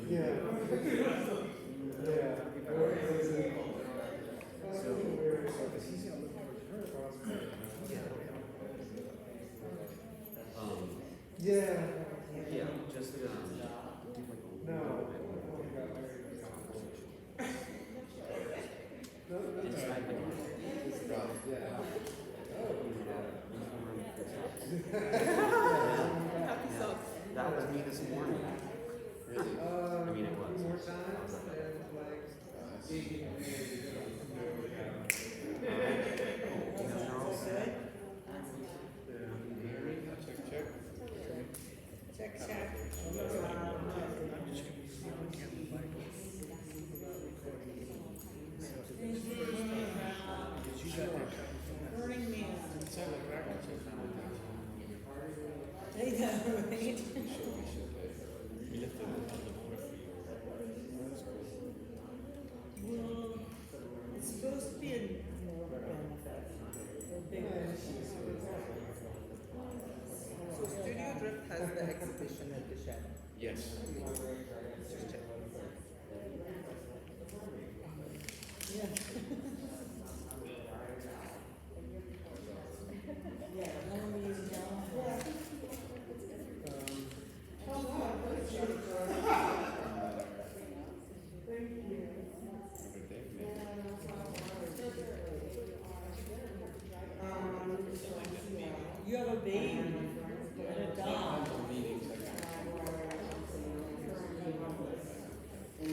Yeah. Yeah. It's easy to look for her. Yeah. Yeah, just do like a No. little bit. Inside Happy socks. that was me this morning. Really? I mean, it was. More time and like. They're all set. Check. Burning Man. I know, right? Well, it's supposed to be a more benefit. Or bigger. So Studio Drift has the exhibition at the shed. Yes. Just check. Yeah. Yeah, no one uses you have a baby and a dog. Do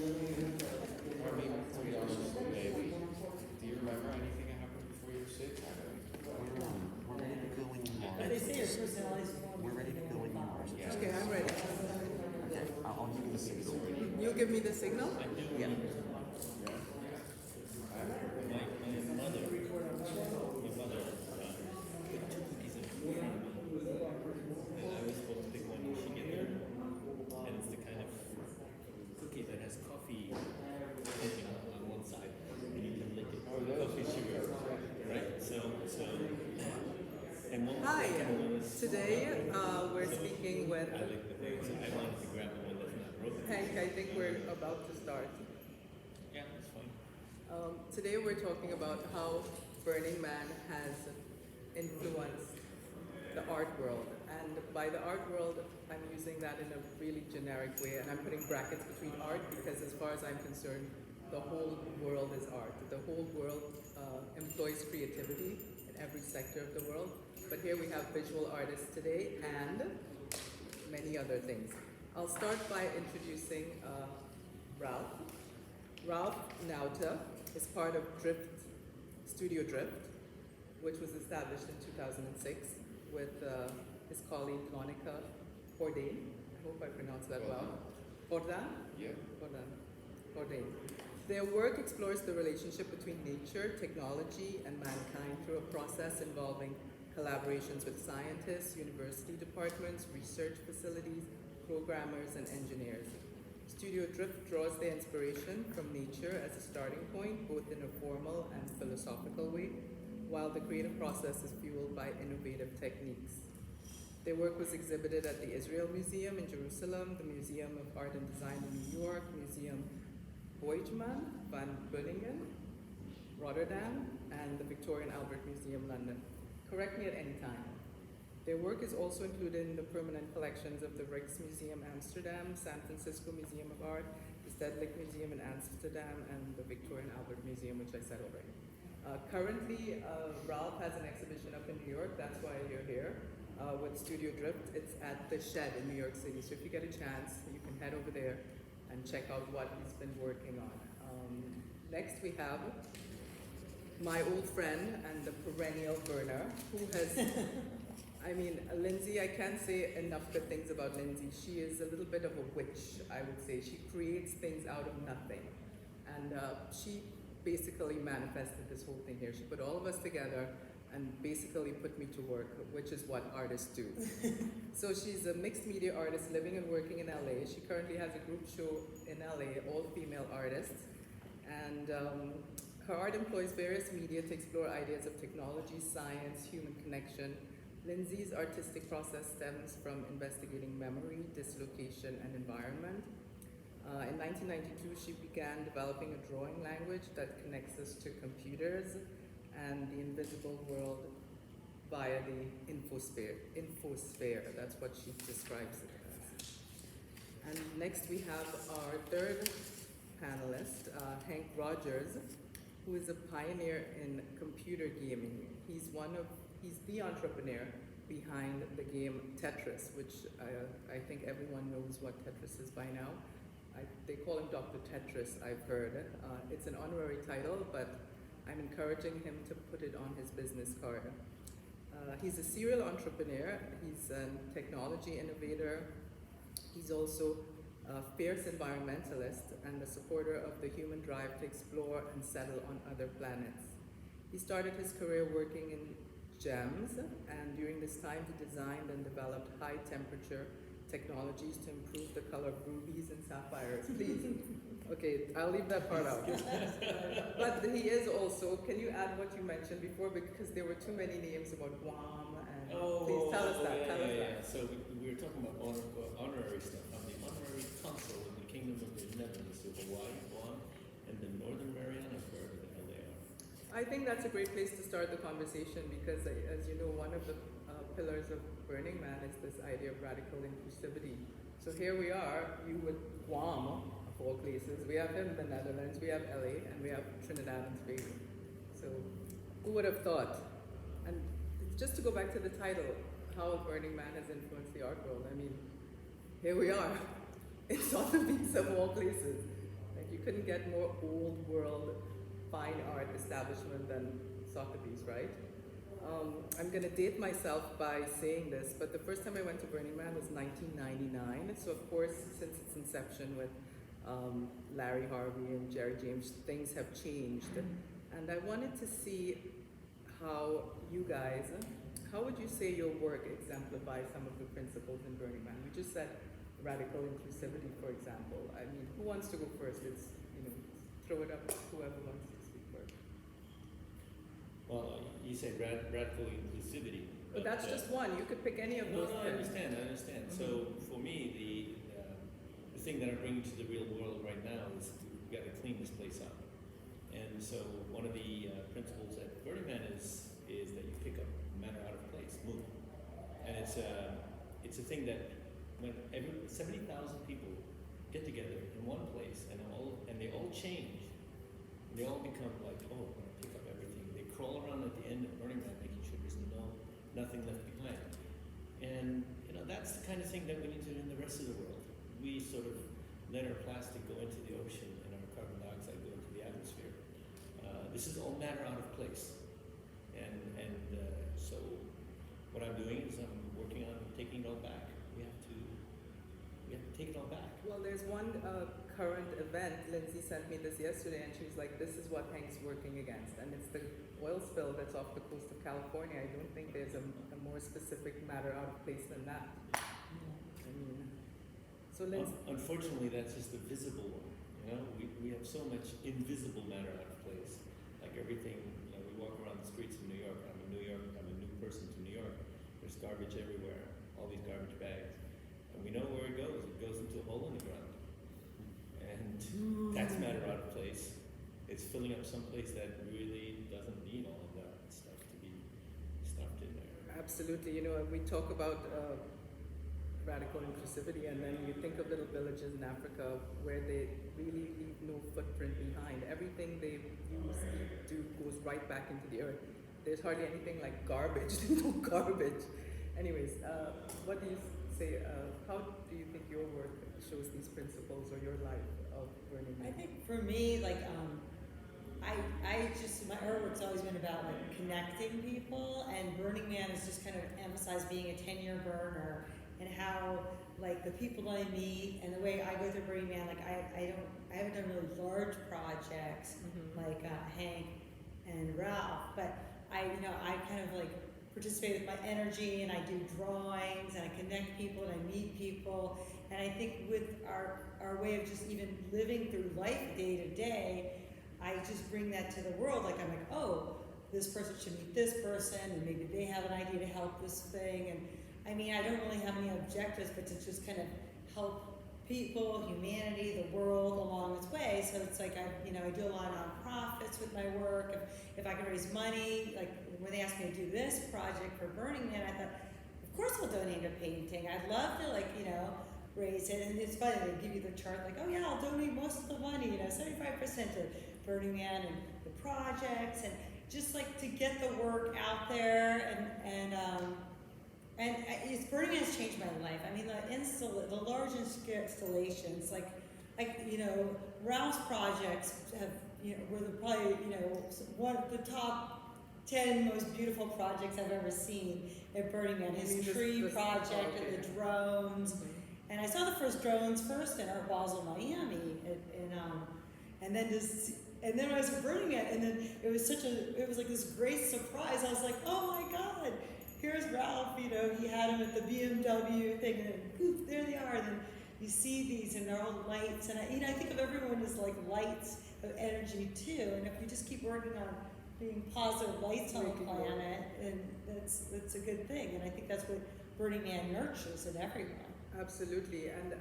you remember anything that happened before you were sick? We're ready to go when you are. But they say your personality is formed. We're ready to go when you are. Yes. Okay, I'm ready. Okay, I'll give you the signal. You'll give me the signal? Yeah. Hi, today we're speaking with Hank. I think we're about to start. Yeah, that's fine. Today we're talking about how Burning Man has influenced the art world. And by the art world, I'm using that in a really generic way, and I'm putting brackets between art because as far as I'm concerned, the whole world is art. The whole world employs creativity in every sector of the world. But here we have visual artists today and many other things. I'll start by introducing Ralph. Ralph Nauta is part of Studio Drift, which was established in 2006 with his colleague Monica Bourdain. I hope I pronounced that well. Bourdain? Yeah. Bourdain. Their work explores the relationship between nature, technology, and mankind through a process involving collaborations with scientists, university departments, research facilities, programmers, and engineers. Studio Drift draws their inspiration from nature as a starting point, both in a formal and philosophical way, while the creative process is fueled by innovative techniques. Their work was exhibited at the Israel Museum in Jerusalem, the Museum of Art and Design in New York, Museum Boijman van Beuningen, Rotterdam, and the Victoria and Albert Museum, London. Correct me at any time. Their work is also included in the permanent collections of the Rijksmuseum Amsterdam, San Francisco Museum of Art, the Stedelijk Museum in Amsterdam, and the Victoria and Albert Museum, which I said already. Currently, Ralph has an exhibition up in New York, that's why you're here, with Studio Drift. It's at the Shed in New York City, so if you get a chance, you can head over there and check out what he's been working on. Next we have my old friend and the perennial burner, who has, I mean, Lindsey, I can't say enough good things about Lindsey. She is a little bit of a witch, I would say. She creates things out of nothing. And she basically manifested this whole thing here. She put all of us together and basically put me to work, which is what artists do. So she's a mixed media artist living and working in LA. She currently has a group show in LA, all female artists. And her art employs various media to explore ideas of technology, science, human connection. Lindsey's artistic process stems from investigating memory, dislocation, and environment. In 1992, she began developing a drawing language that connects us to computers and the invisible world via the infosphere. That's what she describes it as. And next we have our third panelist, Hank Rogers, who is a pioneer in computer gaming. He's the entrepreneur behind the game Tetris, which I think everyone knows what Tetris is by now. They call him Dr. Tetris, I've heard. It's an honorary title, but I'm encouraging him to put it on his business card. He's a serial entrepreneur, he's a technology innovator, he's also a fierce environmentalist and a supporter of the human drive to explore and settle on other planets. He started his career working in gems, and during this time he designed and developed high temperature technologies to improve the color of rubies and sapphires. Please. Okay, I'll leave that part out. But he is also, can you add what you mentioned before, because there were too many names about Guam, and please tell us that. So we were talking about honorary stuff. I'm the honorary consul in the Kingdom of the Netherlands, so Hawaii, Guam, and the Northern Marianas, wherever the hell they are. I think that's a great place to start the conversation because, as you know, one of the pillars of Burning Man is this idea of radical inclusivity. So here we are, you with Guam, of all places. We have him in the Netherlands, we have LA, and we have Trinidad and Tobago. So who would have thought? And just to go back to the title, how Burning Man has influenced the art world. I mean, here we are in Sotheby's of all places. Like you couldn't get more old world fine art establishment than Sotheby's, right? I'm going to date myself by saying this, but the first time I went to Burning Man was 1999. So of course, since its inception with Larry Harvey and Jerry James, things have changed. And I wanted to see how you guys, how would you say your work exemplifies some of the principles in Burning Man? We just said radical inclusivity, for example. I mean, who wants to go first? Let's, throw it up, whoever wants to speak first. Well, you said radical inclusivity. But that's just one. You could pick any of those. No, I understand. Mm-hmm. So for me, the thing that I'm bringing to the real world right now is we've got to clean this place up. And so one of the principles at Burning Man is that you pick up matter out of place, move. And it's a thing that when 70,000 people get together in one place and they all change, and they all become like, oh, I'm gonna pick up everything. They crawl around at the end of Burning Man, making sure there's nothing left behind. And that's the kind of thing that we need to do in the rest of the world. We sort of let our plastic go into the ocean and our carbon dioxide go into the atmosphere. This is all matter out of place. And so what I'm doing is I'm working on taking it all back. We have to take it all back. Well, there's one current event. Lindsey sent me this yesterday, and she was like, "This is what Hank's working against," and it's the oil spill that's off the coast of California. I don't think there's a more specific matter out of place than that. I mean, so Lindsey. Unfortunately, that's just the visible one. We have so much invisible matter out of place. Like everything, we walk around the streets of New York. I'm a new person to New York. There's garbage everywhere, all these garbage bags. And we know where it goes. It goes into a hole in the ground. And that's matter out of place. It's filling up some place that really doesn't need all of that stuff to be stuffed in there. Absolutely. We talk about radical inclusivity, and then you think of little villages in Africa where they really leave no footprint behind. Everything they use, do goes right back into the earth. There's hardly anything like garbage. There's no garbage. Anyways, what do you say? How do you think your work shows these principles, or your life of Burning Man? I think for me, my artwork's always been about connecting people, and Burning Man is just kind of emphasized being a 10-year burner, and how the people I meet and the way I go through Burning Man, I haven't done really large projects like Hank and Ralph, but I kind of participate with my energy, and I do drawings, and I connect people, and I meet people, and I think with our way of just even living through life day to day, I just bring that to the world. I'm like, oh, this person should meet this person, and maybe they have an idea to help this thing, and I mean, I don't really have any objectives, but to just kind of help people, humanity, the world along its way. So it's like I do a lot of nonprofits with my work. If I can raise money, like when they asked me to do this project for Burning Man, I thought, of course I'll donate a painting. I'd love to raise it. And it's funny, they give you the chart like, oh yeah, I'll donate most of the money, 75% to Burning Man and the projects, and just like to get the work out there and it's Burning Man has changed my life. I mean, the large installations, Ralph's projects have, were probably, one of the top 10 most beautiful projects I've ever seen at Burning Man. His tree project and the drones. Mm-hmm. And I saw the first drones first in Art Basel, Miami, and then I was at Burning Man, and then it was like this great surprise. I was like, oh my God, here's Ralph, he had him at the BMW thing, and then poof, there they are. And then you see these, and they're all lights, and I think of everyone as like lights of energy too. And if we just keep working on being positive lights on the planet, and that's a good thing. And I think that's what Burning Man nurtures in everyone. Absolutely, and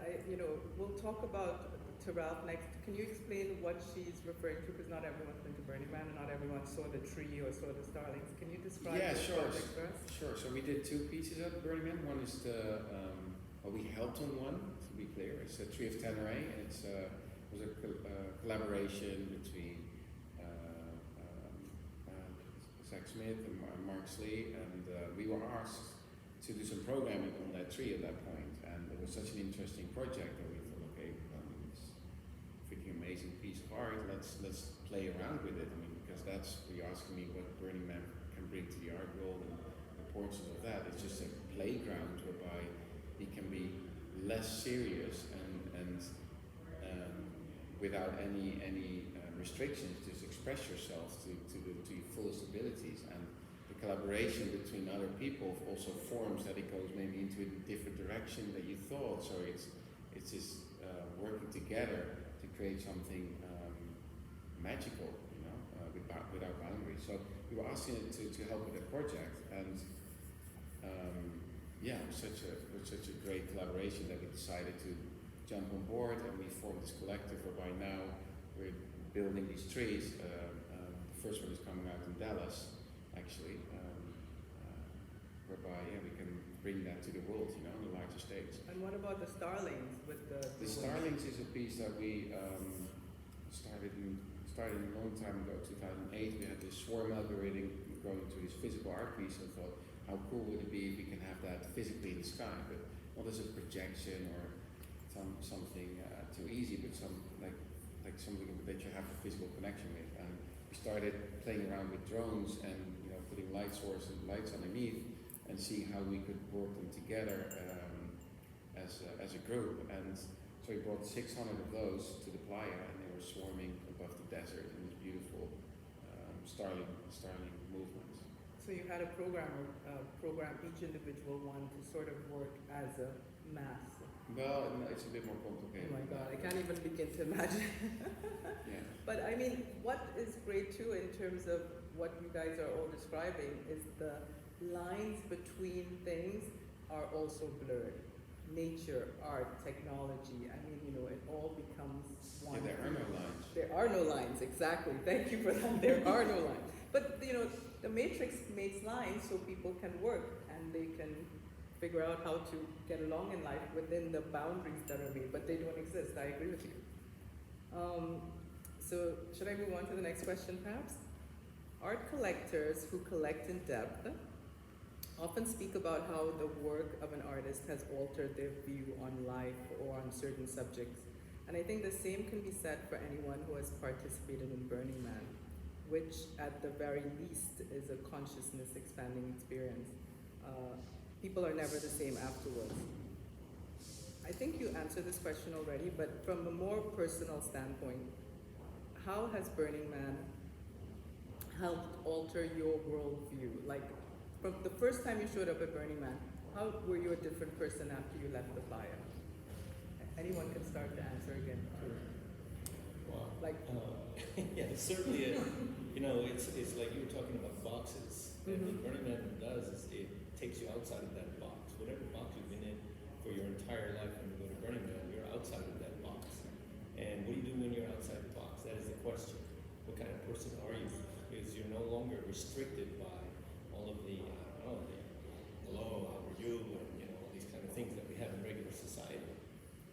we'll talk about to Ralph next. Can you explain what she's referring to? Because not everyone's been to Burning Man, and not everyone saw the tree or saw the starlings. Can you describe this project for us? Sure. So we did two pieces at Burning Man. One is we helped on one, to be clear. It's a Tree of Tenerife, and it was a collaboration between Zach Smith and Mark Slee, and we were asked to do some programming on that tree at that point. And it was such an interesting project that we thought, okay, it's a freaking amazing piece of art. Let's play around with it. I mean, because you're asking me what Burning Man can bring to the art world and the portions of that. It's just a playground whereby it can be less serious and without any restrictions, just express yourself to your fullest abilities. And the collaboration between other people also forms that it goes maybe into a different direction that you thought. So it's just working together to create something magical, without boundaries. So we were asking it to help with the project, and it was such a great collaboration that we decided to jump on board, and we formed this collective whereby now we're building these trees. The first one is coming out in Dallas, actually, whereby we can bring that to the world, on the larger stage. And what about the starlings with the starlings is a piece that we started a long time ago, 2008. We had this swarm algorithm going to this physical art piece, and thought, how cool would it be if we can have that physically in the sky, but not as a projection or something too easy, but like something that you have a physical connection with. And we started playing around with drones and putting light sources, lights underneath, and seeing how we could work them together as a group. And so we brought 600 of those to the playa, and they were swarming above the desert in this beautiful starling movement. So you had a program each individual one to sort of work as a mass. Well, no, it's a bit more complicated. Oh my God, I can't even begin to imagine. Yeah. But I mean, what is great too in terms of what you guys are all describing is the lines between things are also blurred. Nature, art, technology, I mean, it all becomes one. Yeah, there are no lines. There are no lines, exactly. Thank you for that. There are no lines. But, the matrix makes lines so people can work and they can figure out how to get along in life within the boundaries that are made, but they don't exist. I agree with you. So should I move on to the next question, perhaps? Art collectors who collect in depth often speak about how the work of an artist has altered their view on life or on certain subjects. And I think the same can be said for anyone who has participated in Burning Man, which at the very least is a consciousness expanding experience. People are never the same afterwards. I think you answered this question already, but from a more personal standpoint, how has Burning Man helped alter your worldview? Like, from the first time you showed up at Burning Man, how were you a different person after you left the playa? Anyone can start to answer again, too. Well, Like, yeah, it's certainly it's like you were talking about boxes. And what Burning Man does is it takes you outside of that box. Whatever box you've been in for your entire life when you go to Burning Man, you're outside of What do you do when you're outside the box? That is the question. What kind of person are you? Because you're no longer restricted by all of the, hello, how are you, and all these kind of things that we have in regular society.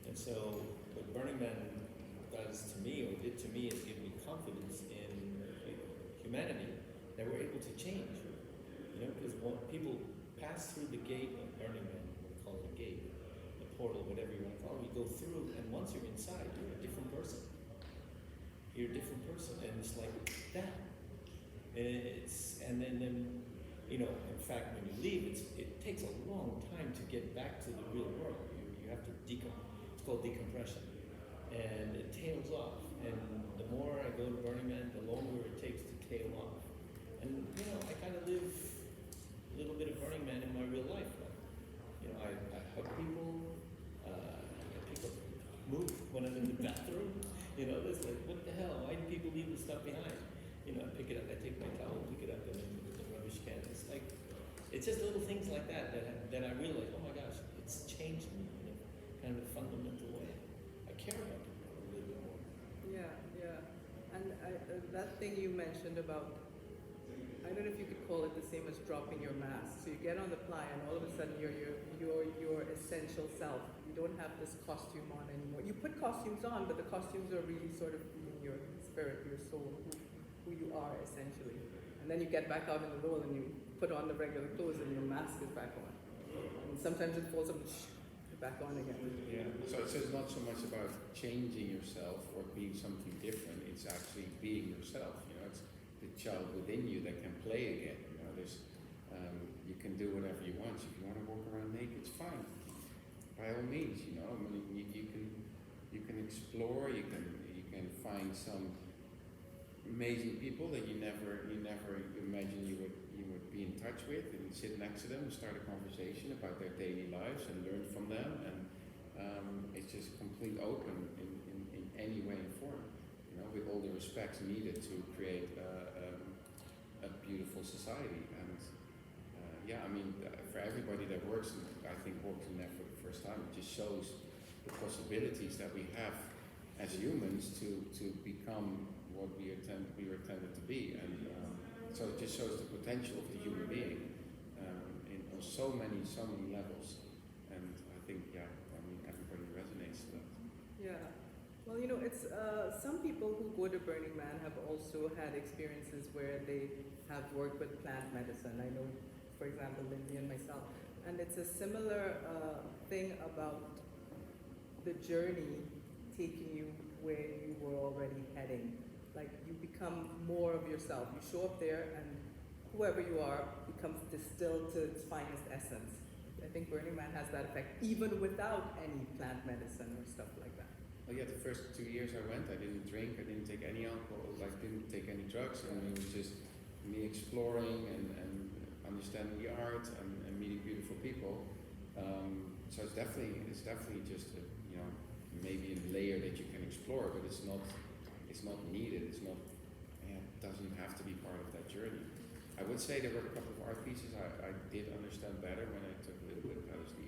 And so, what Burning Man does to me, or did to me, is give me confidence in humanity that we're able to change. Because when people pass through the gate of Burning Man, we call it a gate, the portal, whatever you want to call it, you go through, and once you're inside, you're a different person. You're a different person, and it's like that. And then in fact, when you leave, it takes a long time to get back to the real world. You have to it's called decompression, and it tails off. And the more I go to Burning Man, the longer it takes to tail off. And I kind of live a little bit of Burning Man in my real life. I hug people. I pick up, move when I'm in the bathroom. It's like, what the hell? Why do people leave the stuff behind? I pick it up. I take my towel, pick it up, and then put it in the rubbish can. It's just little things like that I realize. Oh my gosh, it's changed me in a kind of fundamental way. I care about people a little bit more. Yeah. And that thing you mentioned about, I don't know if you could call it the same as dropping your mask. So you get on the fly, and all of a sudden you're your essential self. You don't have this costume on anymore. You put costumes on, but the costumes are really sort of feeding your spirit, your soul, who you are essentially. And then you get back out in the world and you put on the regular clothes and your mask is back on. And sometimes it falls off, back on again. Yeah. So it's not so much about changing yourself or being something different. It's actually being yourself. It's the child within you that can play again. There's you can do whatever you want. If you want to walk around naked, it's fine. By all means, you can explore. You can find some amazing people that you never imagined you would be in touch with, and sit next to them and start a conversation about their daily lives and learn from them. And it's just complete open in any way and form. With all the respects needed to create a beautiful society. And for everybody that walks in there for the first time, it just shows the possibilities that we have as humans to become what we were intended to be. And so it just shows the potential of the human being on so many levels. And I think, everybody resonates to that. Yeah. Well, it's some people who go to Burning Man have also had experiences where they have worked with plant medicine. I know, for example, Lindsey and myself. And it's a similar thing about the journey taking you where you were already heading. Like, you become more of yourself. You show up there and whoever you are becomes distilled to its finest essence. I think Burning Man has that effect, even without any plant medicine or stuff like that. Well, yeah, the first 2 years I went, I didn't drink, I didn't take any alcohol, I didn't take any drugs. It was just me exploring and understanding the art and meeting beautiful people. So it's definitely just maybe a layer that you can explore, but it's not needed. It doesn't have to be part of that journey. I would say there were a couple of art pieces I did understand better when I took a little bit of LSD.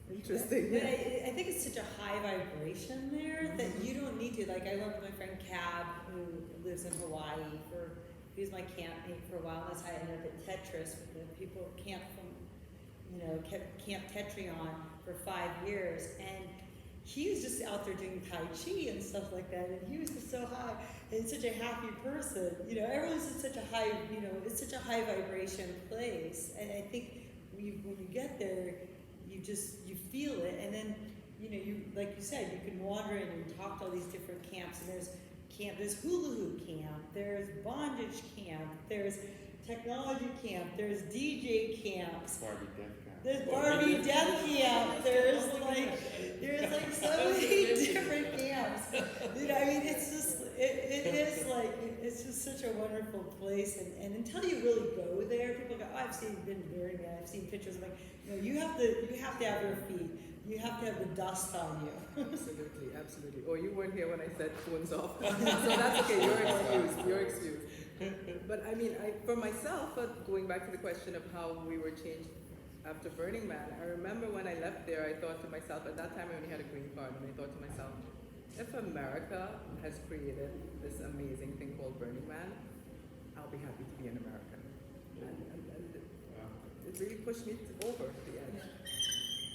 Interesting. But I think it's such a high vibration there that you don't need to. Like, I went with my friend Cab, who lives in Hawaii. He was my campmate for a while. That's how I ended up at Tetris with the people camp Camp Tetrion for 5 years. And he was just out there doing Tai Chi and stuff like that. And he was just so high and such a happy person. Everyone's in such a high, it's such a high vibration place. And I think when you get there, you feel it. And then, you like you said, you can wander in and talk to all these different camps. And there's hula hoop camp, there's bondage camp, there's technology camp, there's DJ camps. Barbie Death Camp. There's Barbie Death Camp. There's like so many different camps. It's just it's just such a wonderful place. And until you really go there, people go, oh, I've been Burning Man, I've seen pictures. I'm like, you have to have your feet. You have to have the dust on you. Absolutely. Or you weren't here when I said phones off. So that's okay, you're excused. But for myself, going back to the question of how we were changed after Burning Man, I remember when I left there, I thought to myself, at that time I only had a green card, and I thought to myself, if America has created this amazing thing called Burning Man, I'll be happy to be an American. And it really pushed me over the edge.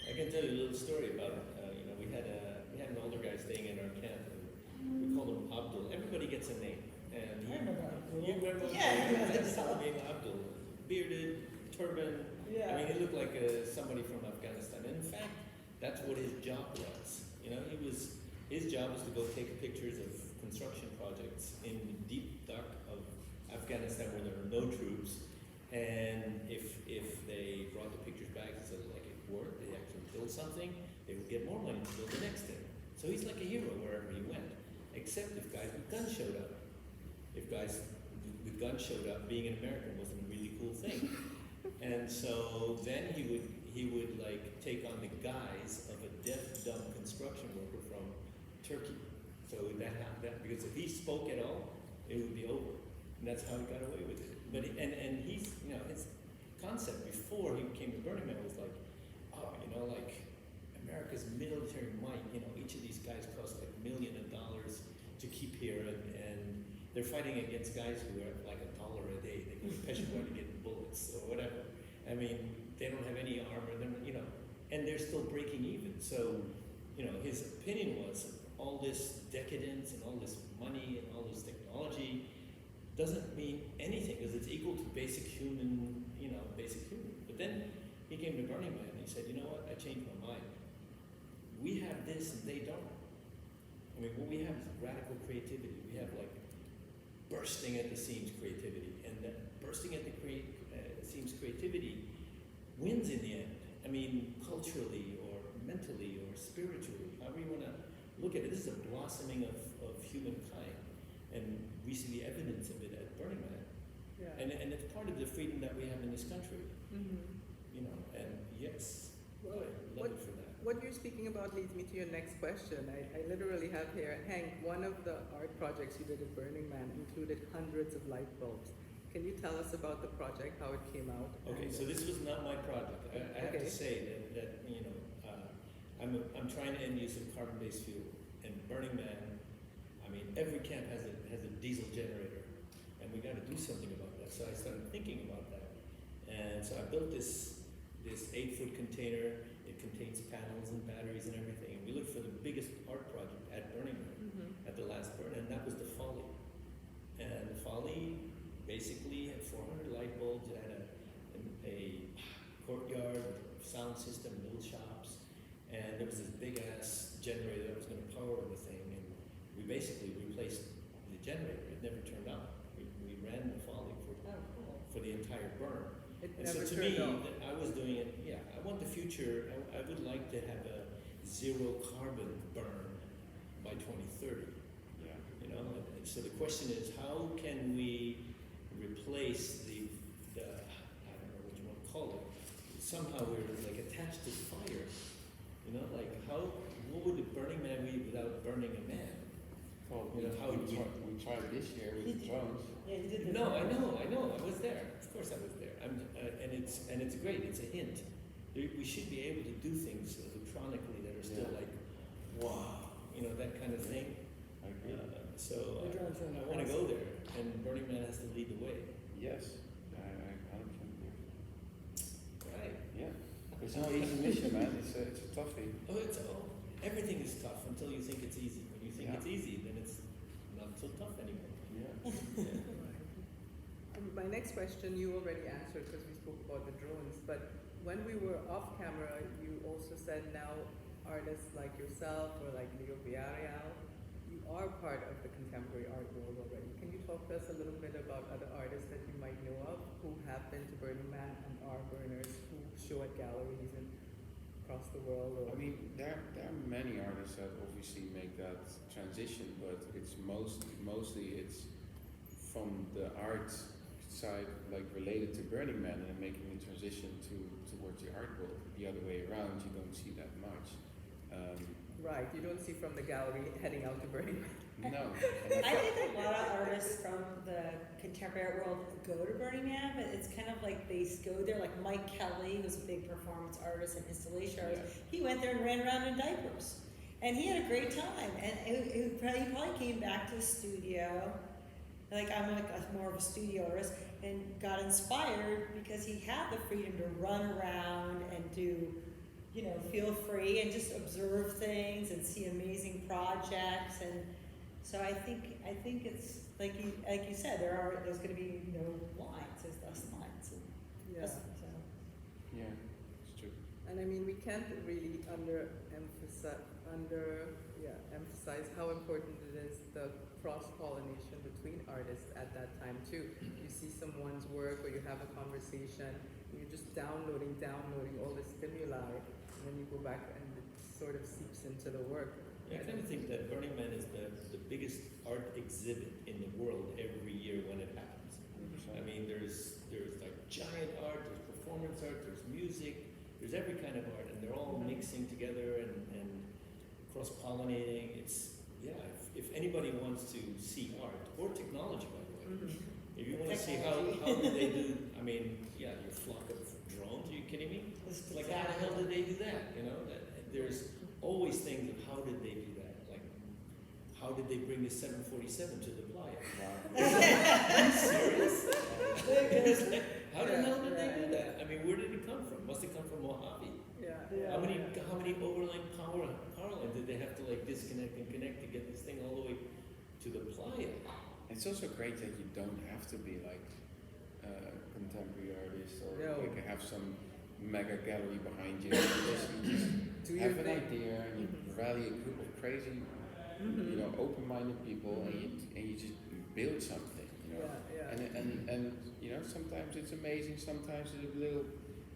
I can tell you a little story about we had an older guy staying in our camp, and we called him Abdul. Everybody gets a name, and I remember Abdul. you remember? Yeah, his yeah. name Abdul, bearded, turban. Yeah. I mean, he looked like somebody from Afghanistan. And in fact, that's what his job was. His job was to go take pictures of construction projects in the deep dark of Afghanistan where there are no troops. And if they brought the pictures back and said like it worked, they actually built something, they would get more money to build the next thing. So he's like a hero wherever he went, except if guys with guns showed up. If guys with guns showed up, being an American wasn't a really cool thing. And so then he would like take on the guise of a deaf, dumb construction worker from Turkey. So that happened because if he spoke at all, it would be over. And that's how he got away with it. But and he's his concept before he became the Burning Man was like, like America's military might. Each of these guys cost like $1 million to keep here, and they're fighting against guys who are like $1 a day. They go to Peshawar to get bullets or whatever. I mean, they don't have any armor. And they're still breaking even. So, his opinion was all this decadence and all this money and all this technology doesn't mean anything because it's equal to basic human. But then he came to Burning Man and he said, you know what? I changed my mind. We have this and they don't. I mean, what we have is radical creativity. We have like bursting at the seams creativity, and that bursting at the seams creativity wins in the end. I mean, culturally or mentally or spiritually, however you want to look at it. This is a blossoming of humankind, and we see the evidence of it at Burning Man. Yeah. And it's part of the freedom that we have in this country. Mm-hmm. And yes, Well, I love it for that. What you're speaking about leads me to your next question. I literally have here, Hank, one of the art projects you did at Burning Man included hundreds of light bulbs. Can you tell us about the project, how it came out? Okay, so this was not my project. I have to say that I'm trying to end use of carbon-based fuel, and Burning Man, I mean, every camp has a diesel generator, and we got to do something about that. So I started thinking about that, and so I built this 8-foot container. It contains panels and batteries and everything. And we looked for the biggest art project at Burning Man at the last burn, and that was the Folly. And the Folly basically had 400 light bulbs. It had a courtyard, sound system, little shops, and there was this big ass generator that was going to power the thing. And we basically replaced the generator. It never turned on. We ran the Folly for the entire burn. And so to me, I was doing it, I want the future, I would like to have a zero carbon burn by 2030. Yeah. And so the question is, how can we replace the I don't know what you want to call it, somehow we're like attached to fire, what would the Burning Man be without burning a man? Well, we tried this year with the drones. Yeah, you did the No, I know, I was there. Of course I was there. And it's great. It's a hint. We should be able to do things electronically that are still like, wow, that kind of thing. I agree. So The drones are I want to go there, and Burning Man has to lead the way. Yes, I 100% agree. Right. Yeah, it's no easy mission, man. It's a toughie. Everything is tough until you think it's easy. When you think it's easy, then it's not so tough anymore. Yeah. My next question you already answered because we spoke about the drones, but when we were off camera, you also said now artists like yourself or like Leo Villarreal, you are part of the contemporary art world already. Can you talk to us a little bit about other artists that you might know of who have been to Burning Man and are burners who show at galleries and across the world? Or I mean, there are many artists that obviously make that transition, but it's mostly it's from the art side, like related to Burning Man, and making the transition towards the art world. The other way around, you don't see that much. Right, you don't see from the gallery heading out to Burning Man. No. I think a lot of artists from the contemporary art world go to Burning Man, but it's kind of like they go there, like Mike Kelly, who's a big performance artist and installation artist. He went there and ran around in diapers. And he had a great time, and he probably came back to the studio. Like I'm like more of a studio artist, and got inspired because he had the freedom to run around and do, you know, feel free and just observe things and see amazing projects. And so I think it's like you said, there's going to be no lines, there's less lines. And Yeah. so. Yeah, it's true. And I mean, we can't really emphasize how important it is, the cross-pollination between artists at that time too. You see someone's work or you have a conversation, and you're just downloading all the stimuli, and then you go back and it sort of seeps into the work. Yeah, I kind of think that Burning Man is the biggest art exhibit in the world every year when it happens. I mean, there's like giant art, there's performance art, there's music, there's every kind of art, and they're all mixing together and cross-pollinating. It's, yeah, if anybody wants to see art, or technology, by the way, if you want to see how did they do, I mean, yeah, your flock of drones, are you kidding me? Like, how the hell did they do that? You know, there's always things of how did they do that? Like, how did they bring the 747 to the playa? Wow. Are you serious? How the hell did they do that? I mean, where did it come from? Must have come from Mojave. How many overlying power lines did they have to like disconnect and connect to get this thing all the way to the playa? It's also great that you don't have to be like contemporary artist or like have some mega gallery behind you. You just have an idea and you rally a group of crazy, you know, open-minded people, and you just build something. You know, and you know, sometimes it's amazing, sometimes it's a little,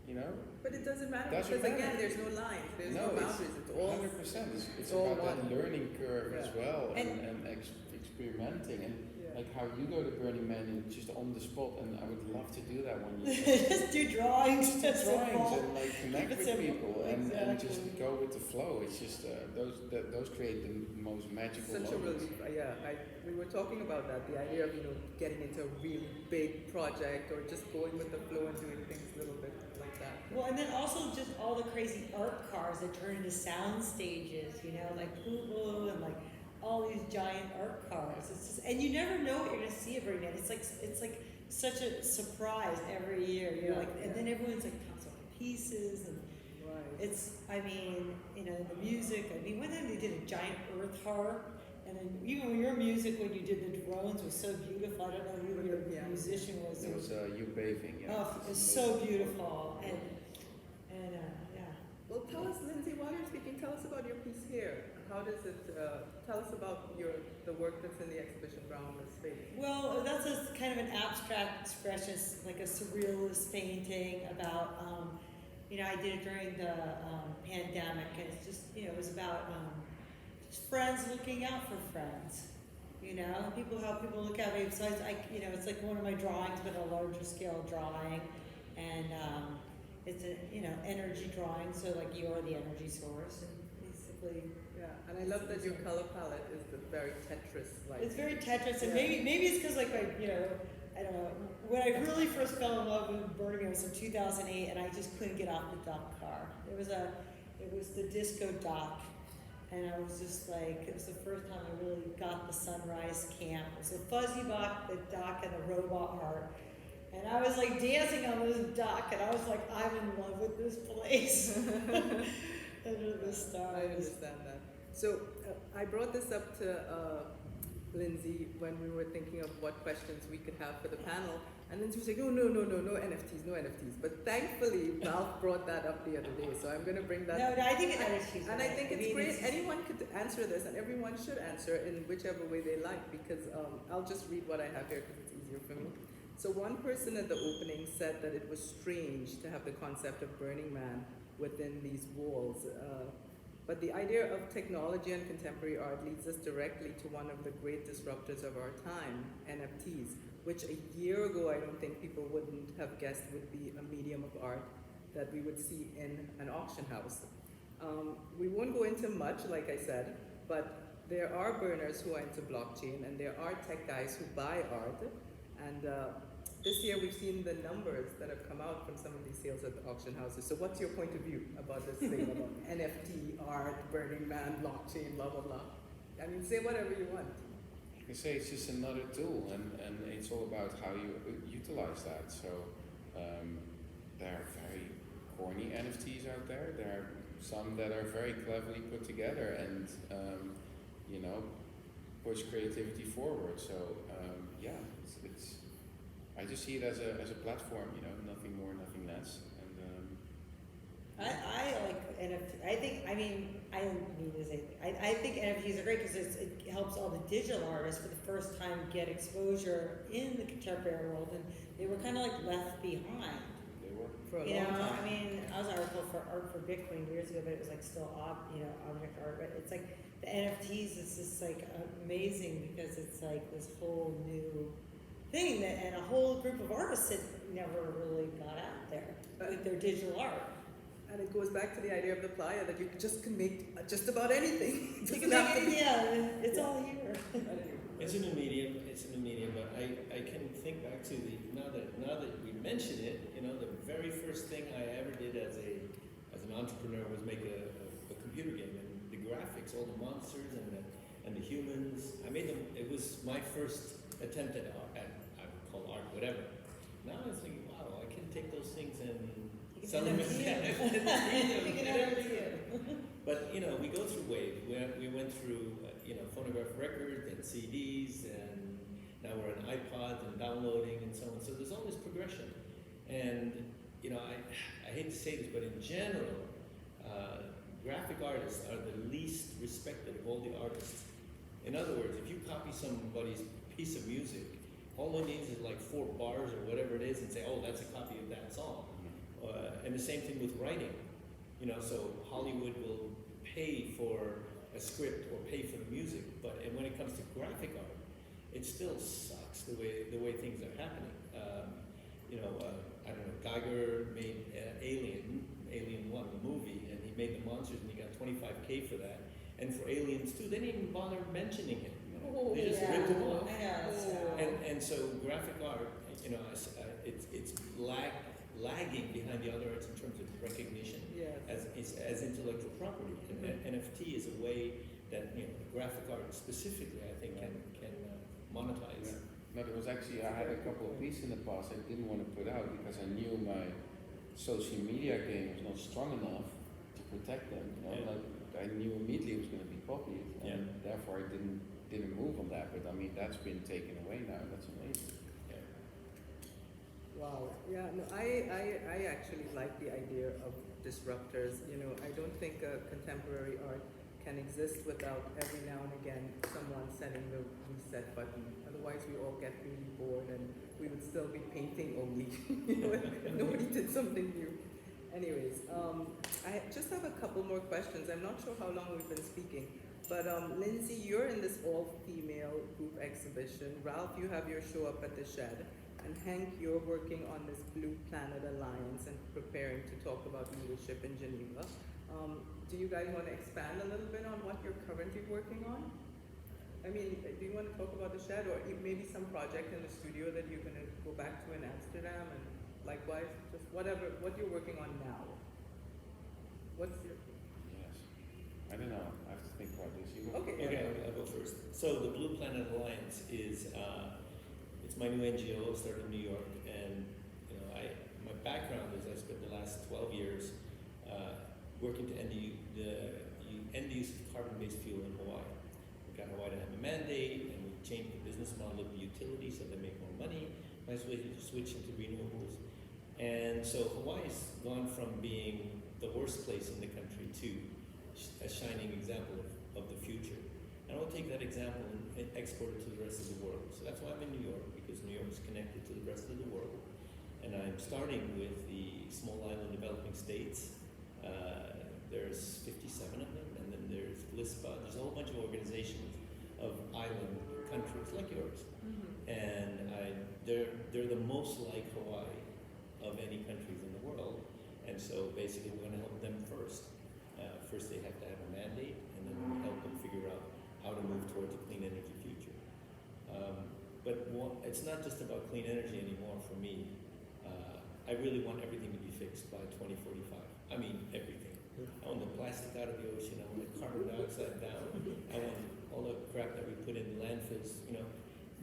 you know. But it doesn't matter Doesn't because matter. again, there's no lines, there's no boundaries. It's all 100%. It's all about one. that learning curve as well, And- and experimenting, and like how you go to Burning Man and just on the spot. And I would love to do that one year. Just do drawings, Just do drawings and like connect Keep it with simple. people and just Exactly. go with the flow. It's just those create the most magical such a moments. relief. We were talking about that, the idea of, you know, getting into a really big project or just going with the flow and doing things a little bit like that. Well, and then also just all the crazy art cars that turn into sound stages, you know, like Poo and like all these giant art cars. It's just, and you never know what you're gonna see every night. It's like such a surprise every year. You know, like, and then everyone's like comes up in pieces, and it's. I mean, you know, the music. I mean, one time they did a giant earth harp, and then even your music when you did the drones was so beautiful. I don't know who your musician was. It was you bathing. Yeah. Oh, it was so beautiful, and yeah. Well, tell us, Lindsay, while you're speaking, tell us about your piece here. How does it, tell us about the work that's in the exhibition around the space. Well, that's a kind of an abstract expression, like a surrealist painting about, you know, I did it during the pandemic, and it's just, you know, it was about just friends looking out for friends. You know, how people look at me. So you know, it's like one of my drawings, but a larger scale drawing, and it's a, you know, energy drawing. So like you're the energy source, and basically. Yeah, and I love that your color palette is the very Tetris-like. It's very Tetris, and maybe it's because like you know, I don't know. When I really first fell in love with Burning Man was in 2008, and I just couldn't get off the dock car. It was the disco dock, and I was just like, it was the first time I really got the sunrise camp. It was a fuzzy dock, the dock, and the robot heart. And I was like dancing on this dock, and I was like, I'm in love with this place. Under the stars. I understand that. So I brought this up to Lindsay when we were thinking of what questions we could have for the panel, and then she was like, no NFTs. But thankfully, Ralph brought that up the other day, so I'm going to bring that. No, I think it's NFTs. And I think it's great. Anyone could answer this, and everyone should answer in whichever way they like, because I'll just read what I have here because it's easier for me. So one person at the opening said that it was strange to have the concept of Burning Man within these walls. But the idea of technology and contemporary art leads us directly to one of the great disruptors of our time, NFTs, which a year ago I don't think people wouldn't have guessed would be a medium of art that we would see in an auction house. We won't go into much, like I said, but there are burners who are into blockchain, and there are tech guys who buy art, and this year we've seen the numbers that have come out from some of these sales at the auction houses. So what's your point of view about this thing about NFT, art, Burning Man, blockchain, blah, blah, blah? I mean, say whatever you want. You can say it's just another tool, and it's all about how you utilize that. So there are very corny NFTs out there. There are some that are very cleverly put together and you know, push creativity forward. So yeah, it's I just see it as a platform. You know, nothing more, nothing less. And I like NFT. I don't mean to say. I think NFTs are great because it helps all the digital artists for the first time get exposure in the contemporary world, and they were kind of like left behind. they work. For a You long know, time. I mean, I was an article for Art for Bitcoin years ago, but it was like still object art. But it's like the NFTs is just like amazing because it's like this whole new thing that, and a whole group of artists that never really got out there with their digital art. And it goes back to the idea of the playa that you just can make just about anything. It You doesn't can have to make be- it, yeah, it's all here. It's a new medium. It's a new medium, but I can think back to now that we mention it. You know, the very first thing I ever did as an entrepreneur was make a computer game, and the graphics, all the monsters and the humans. I made them. It was my first attempt at art. I would call art whatever. Now I was thinking, wow, I can take those things and sell them as But you know, we go through waves. We went through phonograph records and CDs, and now we're on iPods and downloading and so on. So there's all this progression, and you know, I hate to say this, but in general, graphic artists are the least respected of all the artists. In other words, if you copy somebody's piece of music, all it needs is like 4 bars or whatever it is, and say, oh, that's a copy of that song. And the same thing with writing. You know, so Hollywood will pay for a script or pay for the music, and when it comes to graphic art, it still sucks the way things are happening. I don't know, Geiger made Alien 1, the movie, and he made the monsters, and he got $25K for that. And for Aliens 2, they didn't even bother mentioning him. They just ripped him off. And so graphic art, you know, it's lagging behind the other arts in terms of recognition as intellectual property. And NFT is a way that graphic art specifically, I think, can monetize. Yeah. No, there was actually, I had a couple of pieces in the past I didn't want to put out because I knew my social media game was not strong enough to protect them. You know? Like, I knew immediately it was going to be copied, and therefore I didn't move on that. But I mean, that's been taken away now. That's amazing. Wow. Yeah. No, I actually like the idea of disruptors. You know, I don't think contemporary art can exist without every now and again someone setting the reset button. Otherwise, we all get really bored, and we would still be painting only. You know, if nobody did something new. Anyways, I just have a couple more questions. I'm not sure how long we've been speaking, but Lindsey, you're in this all-female group exhibition. Ralph, you have your show up at the Shed. And Hank, you're working on this Blue Planet Alliance and preparing to talk about leadership in Geneva. Do you guys want to expand a little bit on what you're currently working on? I mean, do you want to talk about the Shed, or maybe some project in the studio that you're going to go back to in Amsterdam, and likewise, just whatever, what you're working on now? What's your... Yes. I don't know. I have to think about this. You go. Okay. I'll go first. So the Blue Planet Alliance is it's my new NGO. I started in New York, and my background is I spent the last 12 years working to end the use of carbon-based fuel in Hawaii. We got Hawaii to have a mandate, and we changed the business model of the utility so they make more money. I switched into renewables, and so Hawaii's gone from being the worst place in the country to a shining example of the future. And I want to take that example and export it to the rest of the world. So that's why I'm in New York, because New York is connected to the rest of the world. And I'm starting with the small island developing states. There's 57 of them, and then there's LISPA. There's a whole bunch of organizations of island countries like yours. Mm-hmm. And they're the most like Hawaii of any countries in the world. And so basically we're going to help them first. First they have to have a mandate, and then we'll help them figure out how to move towards a clean energy future. But it's not just about clean energy anymore for me. I really want everything to be fixed by 2045. I mean, everything. I want the plastic out of the ocean. I want the carbon dioxide down. I want all the crap that we put in landfills. You know,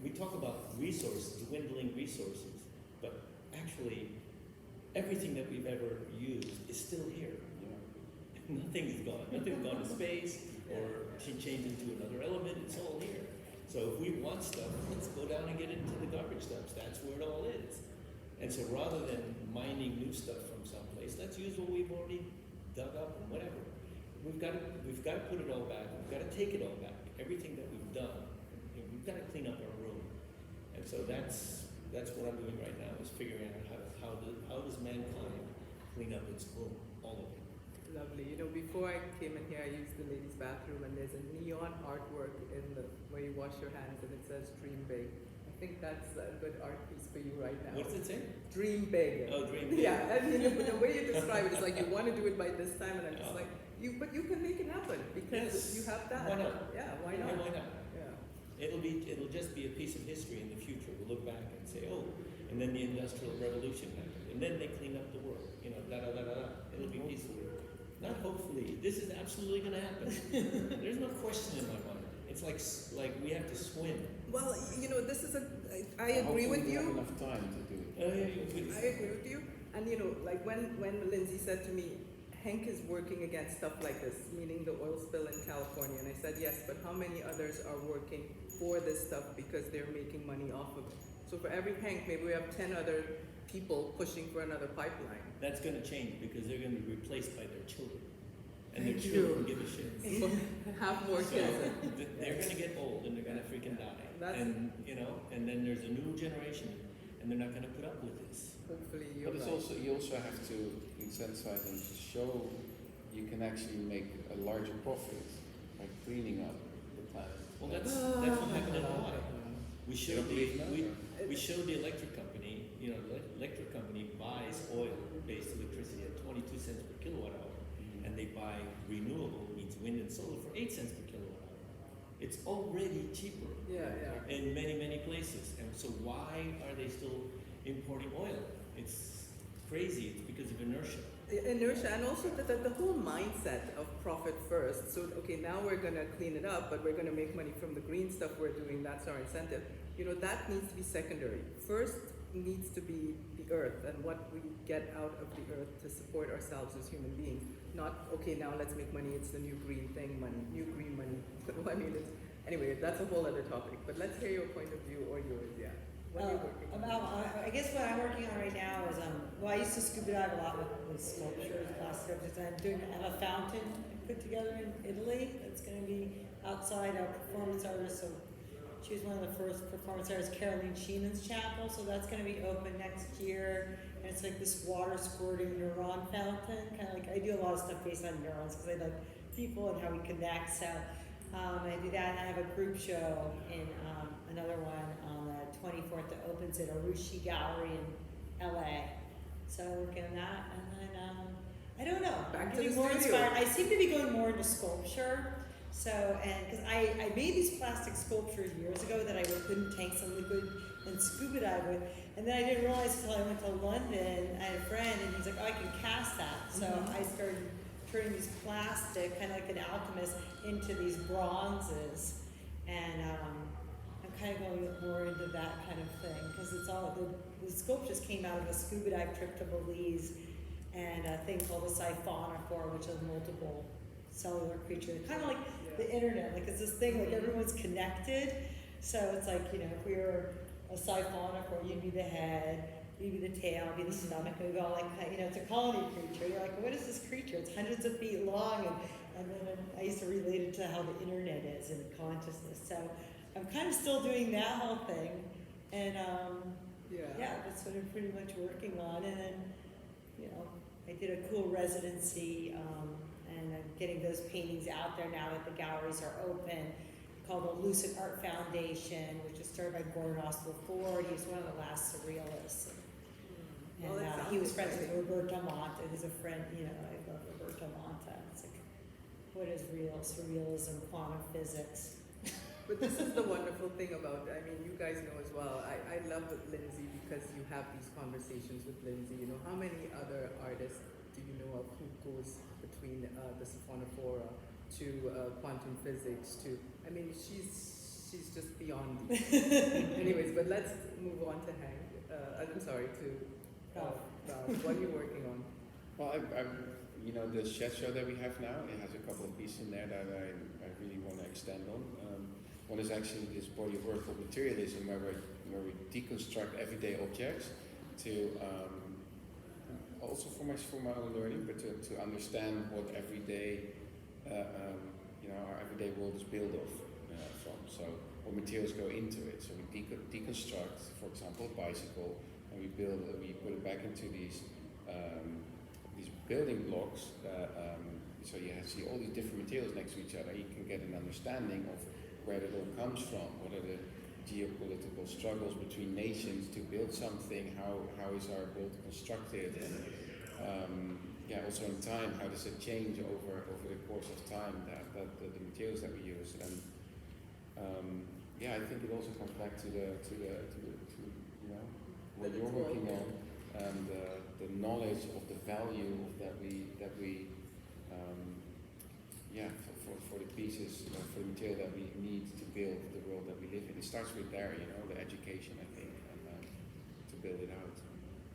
we talk about dwindling resources, but actually, everything that we've ever used is still here. You know, nothing is gone. Nothing's gone to space or changed into another element. It's all here. So if we want stuff, let's go down and get into the garbage dumps. That's where it all is. And so rather than mining new stuff from someplace, let's use what we've already dug up and whatever. We've got to put it all back. We've got to take it all back. Everything that we've done, we've got to clean up our room. And so that's what I'm doing right now, is figuring out how does mankind clean up its room, all of it. Lovely. You know, before I came in here, I used the ladies' bathroom, and there's a neon artwork where you wash your hands, and it says "Dream Big." I think that's a good art piece for you right now. What does it say? Dream big. Oh, dream big. Yeah, I mean, the way you describe it is like you want to do it by this time, and I'm just like, but you can make it happen because Yes. you have that. Why not? Yeah, why not? Yeah, why not? Yeah. It'll just be a piece of history in the future. We'll look back and say, oh, and then the Industrial Revolution happened, and then they cleaned up the world. You know, da da da da da. It'll be peaceful. Not hopefully. This is absolutely going to happen. There's no question in my mind. It's like we have to swim. Well, you know, this is I agree with We have you. enough time to do it. I agree with you. And you know, like when Lindsay said to me, Hank is working against stuff like this, meaning the oil spill in California, and I said yes, but how many others are working for this stuff because they're making money off of it? So for every Hank, maybe we have 10 other people pushing for another pipeline. That's going to change because they're going to be replaced by their children. And their Thank children you. give a shit. Have more So kids. they're going to get old and they're going to freaking die. That's- And you know, and then there's a new generation, and they're not going to put up with this. Hopefully you're But it's right. you also have to incentivize them to show you can actually make a larger profit by cleaning up the planet. Well, that's what happened in Hawaii. We You showed don't believe that? we showed the electric company. You know, the electric company buys oil-based electricity at 22 cents per kilowatt hour, and they buy renewable, means wind and solar, for 8 cents per kilowatt hour. It's already cheaper Yeah, yeah. in many places, and so why are they still importing oil? It's crazy. It's because of inertia. Inertia, and also the whole mindset of profit first. So, okay, now we're going to clean it up, but we're going to make money from the green stuff we're doing. That's our incentive. You know, that needs to be secondary. First needs to be the earth and what we get out of the earth to support ourselves as human beings. Not, okay, now let's make money. It's the new green thing, new green money. I mean, anyway, that's a whole other topic. But let's hear your point of view or yours, yeah. What are you working on? I guess what I'm working on right now is, I used to scuba dive a lot with sculptures, plastic sculptures. I have a fountain I put together in Italy that's going to be outside a performance artist. So she was one of the first performance artists, Caroline Sheenan's chapel. So that's going to be open next year. And it's like this water squirting neuron fountain. Kind of like, I do a lot of stuff based on neurons because I like people and how we connect. So I do that, and I have a group show in another one on the 24th that opens at Arushi Gallery in LA. So working on that, and then I don't know. Back I'm to getting the more studio. inspired. I seem to be going more into sculpture. So, and because I made these plastic sculptures years ago that I would put in tanks of liquid and scuba dive with, and then I didn't realize until I went to London. I had a friend, and he's like, "Oh, I can cast that." So I started turning these plastic, kind of like an alchemist, into these bronzes, and I'm kind of going more into that kind of thing because it's all the sculptures came out of a scuba dive trip to Belize and a thing called a siphonophore, which is multiple cellular creature, kind of like the internet. Like it's this thing like everyone's connected. So it's like, you know, if we were a siphonophore, you'd be the head, you'd be the tail, I'd be the stomach, and we'd go like, you know, it's a colony creature. You're like, what is this creature? It's hundreds of feet long, and then I used to relate it to how the internet is and consciousness. So I'm kind of still doing that whole thing, and yeah, that's what I'm pretty much working on. And then, you know, I did a cool residency, and I'm getting those paintings out there now that the galleries are open, called the Lucid Art Foundation, which was started by Gordon Oswald Ford. He was one of the last surrealists. And Well, that he was sounds friends with exciting. Roberto Monta, who's a friend, you know, I love Roberto Monta. It's like, what is real? Surrealism, quantum physics. But this is the wonderful thing about, I mean, you guys know as well, I love Lindsey because you have these conversations with Lindsey. You know, how many other artists do you know of who goes between the siphonophora to quantum physics to, I mean, she's just beyond these. Anyways, but let's move on to Hank. I'm sorry, to what are you working on? Well, you know, the shed show that we have now, it has a couple of pieces in there that I really want to extend on. One is actually this body of work called materialism, where we deconstruct everyday objects to also for my own learning, but to understand what everyday you know, our everyday world is built of from. So what materials go into it. So we deconstruct, for example, a bicycle, and we put it back into these building blocks. So you see all these different materials next to each other. You can get an understanding of where it all comes from. What are the geopolitical struggles between nations to build something? How is our world constructed? And also in time, how does it change over the course of time? That the materials that we use. And I think it also comes back to you know, what you're working on, and the knowledge of the value that we for the pieces, for the material that we need to build the world that we live in. It starts with there, you know, the education, I think, and to build it out.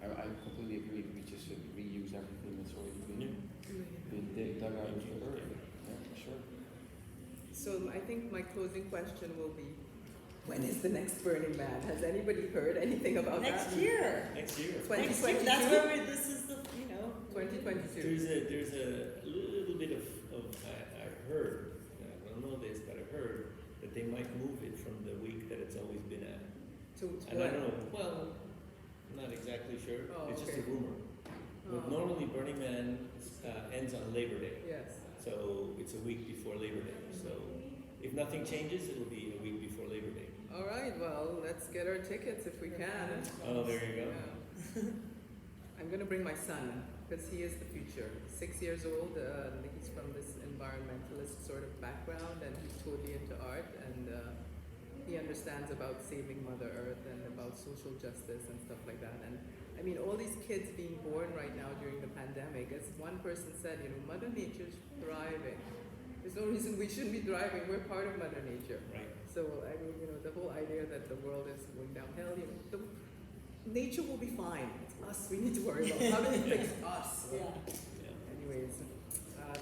I completely agree. We just should reuse everything that's already been dug out of the earth. Yeah, for sure. So I think my closing question will be, when is the next Burning Man? Has anybody heard anything about Next that? year. Next year. 2022? That's where this is the, you know. 2022. There's a little bit of I heard, I don't know this, but I heard that they might move it from the week that it's always been at. To And what? I don't know, well, I'm not exactly sure. Oh, It's just okay. a rumor. But Oh. normally Burning Man ends on Labor Day. Yes. So it's a week before Labor Day. So if nothing changes, it'll be a week before Labor Day. All right, well, let's get our tickets if we can. Oh, there you go. Yeah. I'm going to bring my son because he is the future. 6 years old, he's from this environmentalist sort of background, and he's totally into art, and he understands about saving Mother Earth and about social justice and stuff like that. And I mean, all these kids being born right now during the pandemic, as one person said, you know, Mother Nature's thriving. There's no reason we shouldn't be thriving. We're part of Mother Nature. Right. So, I mean, you know, the whole idea that the world is going downhill, you know, nature will be fine. It's us we need to worry about. How do we fix us? Yeah. Yeah. Anyways,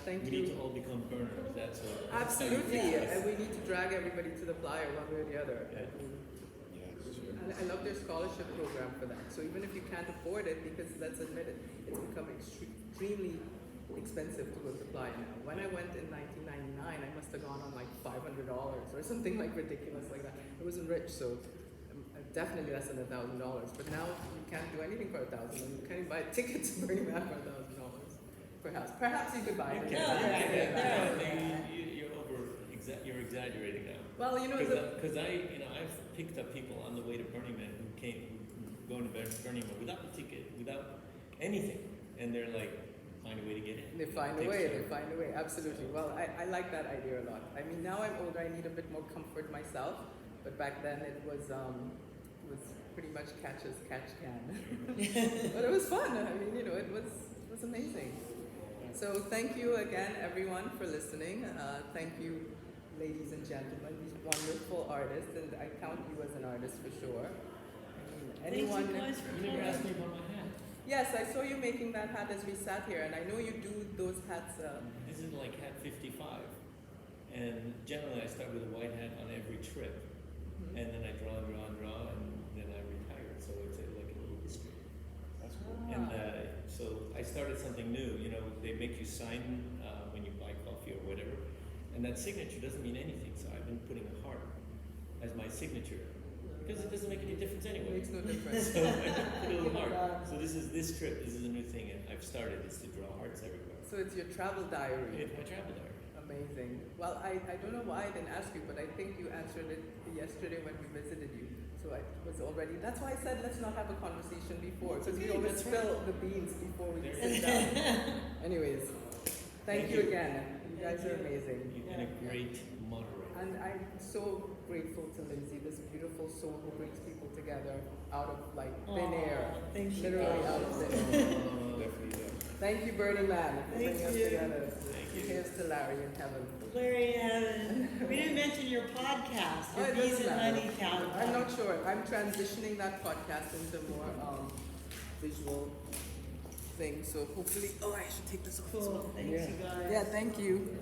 thank We you. need to all become burners. That's what. Absolutely, Yes. and we need to drag everybody to the flyer one way or the other. Yeah. Yeah, sure. And I love their scholarship program for that. So even if you can't afford it, because let's admit it, it's become extremely expensive to go to fly now. When I went in 1999, I must have gone on like $500 or something like ridiculous like that. I wasn't rich, so definitely less than $1,000. But now you can't do anything for $1,000, and you can't even buy tickets to Burning Man for $1,000. Perhaps you could buy it. You're exaggerating now. Well, you know, Because I've picked up people on the way to Burning Man who going to Burning Man without the ticket, without anything, and they're like, find a way to get in. they find a way, absolutely. Well, I like that idea a lot. I mean, now I'm older, I need a bit more comfort myself, but back then it was pretty much catch as catch can. But it was fun. I mean, you know, it was amazing. So thank you again, everyone, for listening. Thank you, ladies and gentlemen, these wonderful artists, and I count you as an artist for sure. I mean, anyone. Thank you guys for You never coming. asked me about my hat. Yes, I saw you making that hat as we sat here, and I know you do those hats. This is like hat 55. And generally I start with a white hat on every trip. And then I draw, and then I retire. So it's like a little history. That's cool. And so I started something new. You know, they make you sign when you buy coffee or whatever. And that signature doesn't mean anything. So I've been putting a heart as my signature. Because it doesn't make any difference It anyway. makes no difference. So I put a little heart. So this trip, this is a new thing I've started, is to draw hearts everywhere. So it's your travel diary. It's my travel diary. Amazing. Well, I don't know why I didn't ask you, but I think you answered it yesterday when we visited you. So I was already, that's why I said let's not have a conversation before, because we Okay, always that's spill the beans before we There sit it down. Anyways, thank Thank you you. again. You guys are amazing. You've been a great moderator. And I'm so grateful to Lindsey, this beautiful soul who brings people together out of like thin air. Thank you. Literally out of thin air. Definitely, yeah. Thank you, Burning Man, for Thank bringing us you. together. Thank you. Here's to Larry in heaven. Larry, we didn't mention your podcast, Oh, your it Bees doesn't and matter. Honey Town. I'm not sure. I'm transitioning that podcast into more visual thing. So hopefully, I should take this off. Cool, thanks Yeah. you guys. Yeah, thank you.